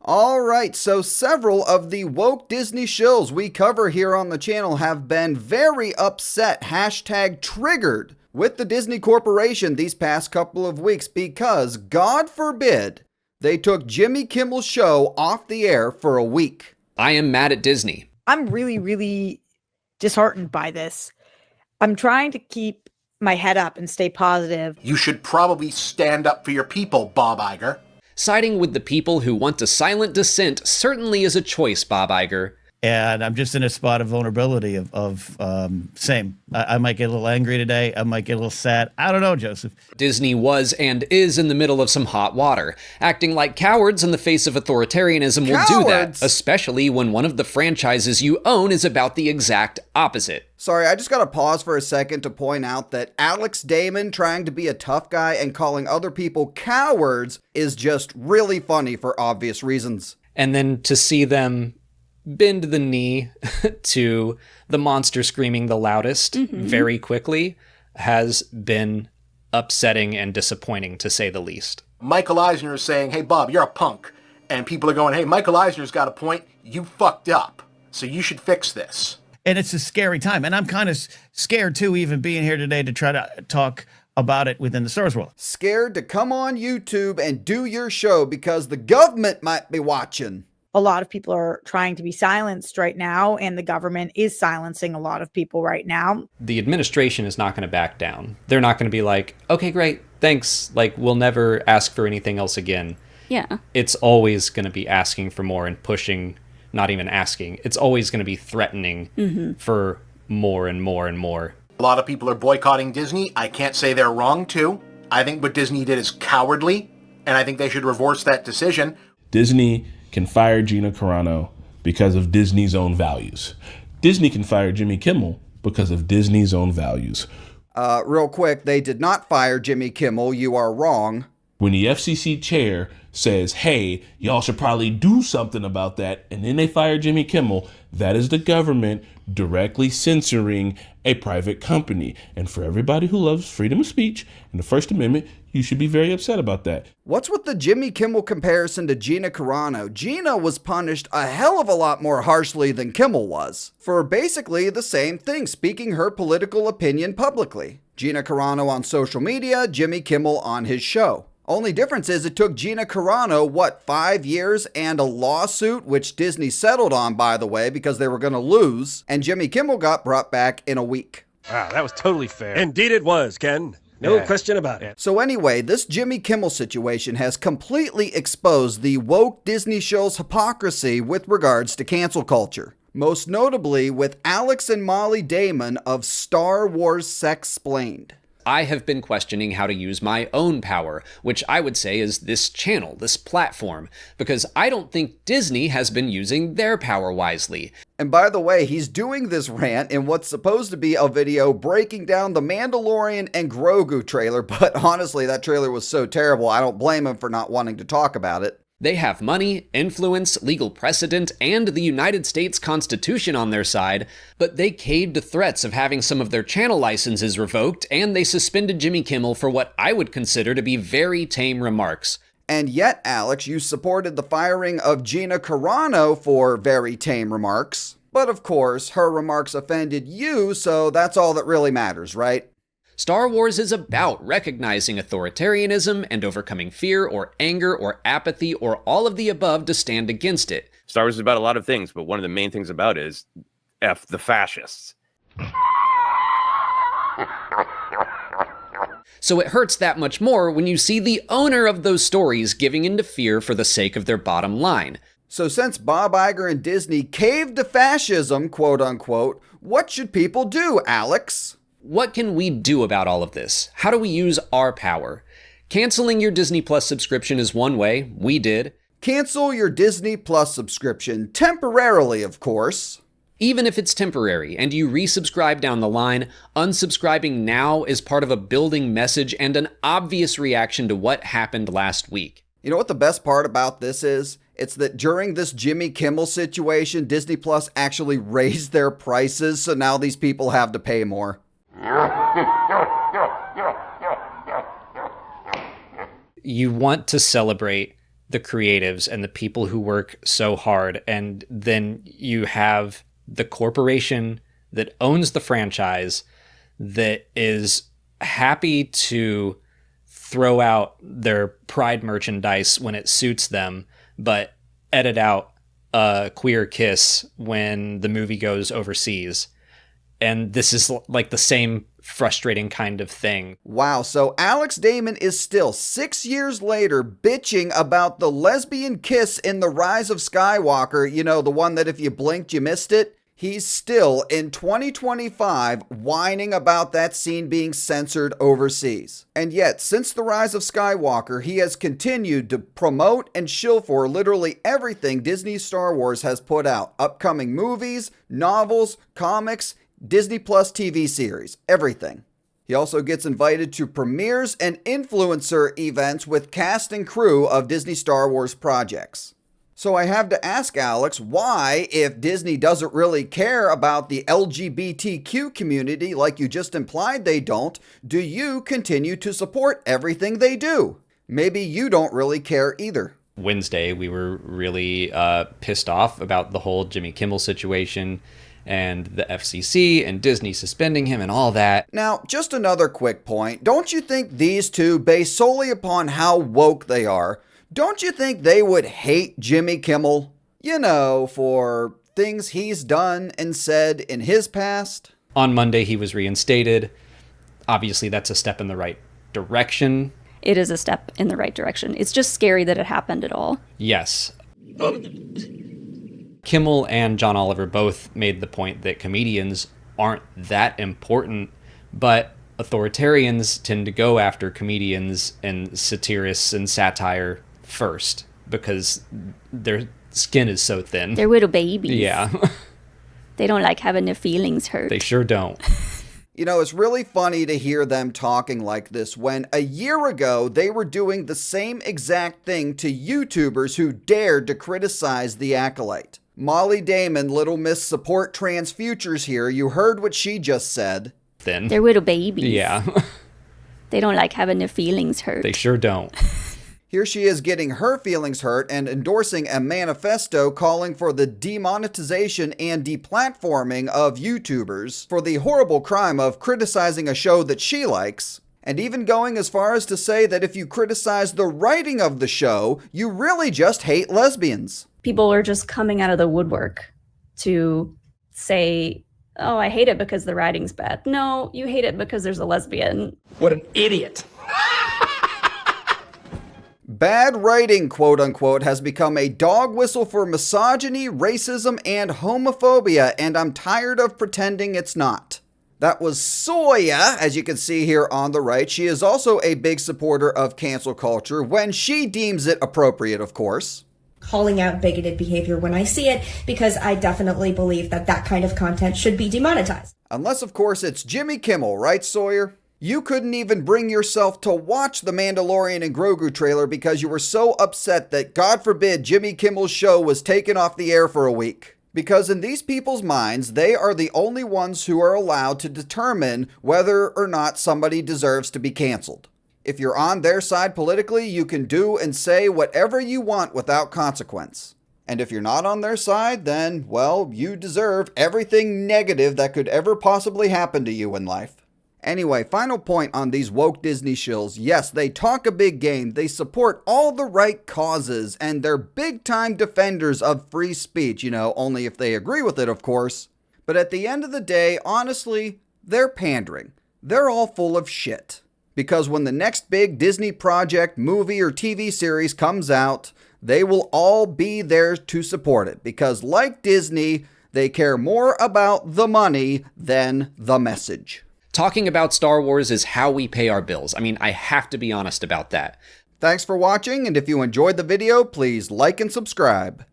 All right, so several of the woke Disney shills we cover here on the channel have been very upset, #triggered, with the Disney Corporation these past couple of weeks because, God forbid, they took Jimmy Kimmel's show off the air for a week. I am mad at Disney. I'm really, really disheartened by this. I'm trying to keep my head up and stay positive. You should probably stand up for your people, Bob Iger. Siding with the people who want to silent dissent certainly is a choice, Bob Iger. And I'm just in a spot of vulnerability same. I might get a little angry today. I might get a little sad. I don't know, Joseph. Disney was and is in the middle of some hot water. Acting like cowards in the face of authoritarianism will do that, especially when one of the franchises you own is about the exact opposite. Sorry, I just gotta pause for a second to point out that Alex Damon trying to be a tough guy and calling other people cowards is just really funny for obvious reasons. And then to see them bend the knee to the monster screaming the loudest very quickly has been upsetting and disappointing, to say the least. Michael Eisner is saying, hey, Bob, you're a punk. And people are going, hey, Michael Eisner's got a point. You fucked up. So you should fix this. And it's a scary time. And I'm kind of scared, too, even being here today to try to talk about it within the Star Wars world. Scared to come on YouTube and do your show because the government might be watching. A lot of people are trying to be silenced right now, and the government is silencing a lot of people right now. The administration is not going to back down. They're not going to be like, okay, great, thanks. Like, we'll never ask for anything else again. Yeah. It's always going to be asking for more and pushing, not even asking. It's always going to be threatening for more and more and more. A lot of people are boycotting Disney. I can't say they're wrong, too. I think what Disney did is cowardly, and I think they should reverse that decision. Disney can fire Gina Carano because of Disney's own values. Disney can fire Jimmy Kimmel because of Disney's own values. Real quick, they did not fire Jimmy Kimmel. You are wrong. When the FCC chair says, hey, y'all should probably do something about that, and then they fire Jimmy Kimmel, that is the government directly censoring a private company. And for everybody who loves freedom of speech and the First Amendment, you should be very upset about that. What's with the Jimmy Kimmel comparison to Gina Carano? Gina was punished a hell of a lot more harshly than Kimmel was for basically the same thing, speaking her political opinion publicly. Gina Carano on social media, Jimmy Kimmel on his show. Only difference is it took Gina Carano, 5 years and a lawsuit, which Disney settled on, by the way, because they were going to lose, and Jimmy Kimmel got brought back in a week. Wow, that was totally fair. Indeed it was, Ken. No question about it. So anyway, this Jimmy Kimmel situation has completely exposed the woke Disney show's hypocrisy with regards to cancel culture. Most notably with Alex and Molly Damon of Star Wars Sexplained. I have been questioning how to use my own power, which I would say is this channel, this platform, because I don't think Disney has been using their power wisely. And by the way, he's doing this rant in what's supposed to be a video breaking down the Mandalorian and Grogu trailer, but honestly, that trailer was so terrible, I don't blame him for not wanting to talk about it. They have money, influence, legal precedent, and the United States Constitution on their side, but they caved to threats of having some of their channel licenses revoked, and they suspended Jimmy Kimmel for what I would consider to be very tame remarks. And yet, Alex, you supported the firing of Gina Carano for very tame remarks. But of course, her remarks offended you, so that's all that really matters, right? Star Wars is about recognizing authoritarianism and overcoming fear or anger or apathy or all of the above to stand against it. Star Wars is about a lot of things, but one of the main things about it is F the fascists. So it hurts that much more when you see the owner of those stories giving into fear for the sake of their bottom line. So since Bob Iger and Disney caved to fascism, quote unquote, what should people do, Alex? What can we do about all of this? How do we use our power? Canceling your Disney Plus subscription is one way. We did. Cancel your Disney Plus subscription, temporarily, of course. Even if it's temporary and you resubscribe down the line, unsubscribing now is part of a building message and an obvious reaction to what happened last week. You know what the best part about this is? It's that during this Jimmy Kimmel situation, Disney Plus actually raised their prices, so now these people have to pay more. You want to celebrate the creatives and the people who work so hard. And then you have the corporation that owns the franchise that is happy to throw out their Pride merchandise when it suits them, but edit out a queer kiss when the movie goes overseas. And this is like the same frustrating kind of thing. Wow, so Alex Damon is still 6 years later bitching about the lesbian kiss in The Rise of Skywalker, you know, the one that if you blinked you missed it. He's still, in 2025, whining about that scene being censored overseas. And yet, since The Rise of Skywalker, he has continued to promote and shill for literally everything Disney Star Wars has put out. Upcoming movies, novels, comics, Disney Plus TV series, everything. He also gets invited to premieres and influencer events with cast and crew of Disney Star Wars projects. So I have to ask Alex, why, if Disney doesn't really care about the LGBTQ community like you just implied they don't, do you continue to support everything they do? Maybe you don't really care either. Wednesday, we were really pissed off about the whole Jimmy Kimmel situation and the FCC and Disney suspending him and all that. Now, just another quick point. Don't you think these two, based solely upon how woke they are, don't you think they would hate Jimmy Kimmel? You know, for things he's done and said in his past? On Monday, he was reinstated. Obviously, that's a step in the right direction. It is a step in the right direction. It's just scary that it happened at all. Yes. Kimmel and John Oliver both made the point that comedians aren't that important, but authoritarians tend to go after comedians and satirists and satire first because their skin is so thin. They're little babies. Yeah. They don't like having their feelings hurt. They sure don't. You know, it's really funny to hear them talking like this when a year ago they were doing the same exact thing to YouTubers who dared to criticize The Acolyte. Molly Damon, Little Miss Support Trans Futures here, you heard what she just said. Thin. They're little babies. Yeah. They don't like having their feelings hurt. They sure don't. Here she is getting her feelings hurt and endorsing a manifesto calling for the demonetization and deplatforming of YouTubers for the horrible crime of criticizing a show that she likes, and even going as far as to say that if you criticize the writing of the show, you really just hate lesbians. People are just coming out of the woodwork to say, oh, I hate it because the writing's bad. No, you hate it because there's a lesbian. What an idiot. Bad writing, quote unquote, has become a dog whistle for misogyny, racism, and homophobia, and I'm tired of pretending it's not. That was Soya, as you can see here on the right. She is also a big supporter of cancel culture when she deems it appropriate, of course. Calling out bigoted behavior when I see it, because I definitely believe that that kind of content should be demonetized. Unless, of course, it's Jimmy Kimmel, right, Sawyer? You couldn't even bring yourself to watch the Mandalorian and Grogu trailer because you were so upset that, God forbid, Jimmy Kimmel's show was taken off the air for a week. Because in these people's minds, they are the only ones who are allowed to determine whether or not somebody deserves to be canceled. If you're on their side politically, you can do and say whatever you want without consequence. And if you're not on their side, then, well, you deserve everything negative that could ever possibly happen to you in life. Anyway, final point on these woke Disney shills. Yes, they talk a big game, they support all the right causes, and they're big-time defenders of free speech, only if they agree with it, of course. But at the end of the day, honestly, they're pandering. They're all full of shit. Because when the next big Disney project, movie, or TV series comes out, they will all be there to support it. Because like Disney, they care more about the money than the message. Talking about Star Wars is how we pay our bills. I mean, I have to be honest about that. Thanks for watching, and if you enjoyed the video, please like and subscribe.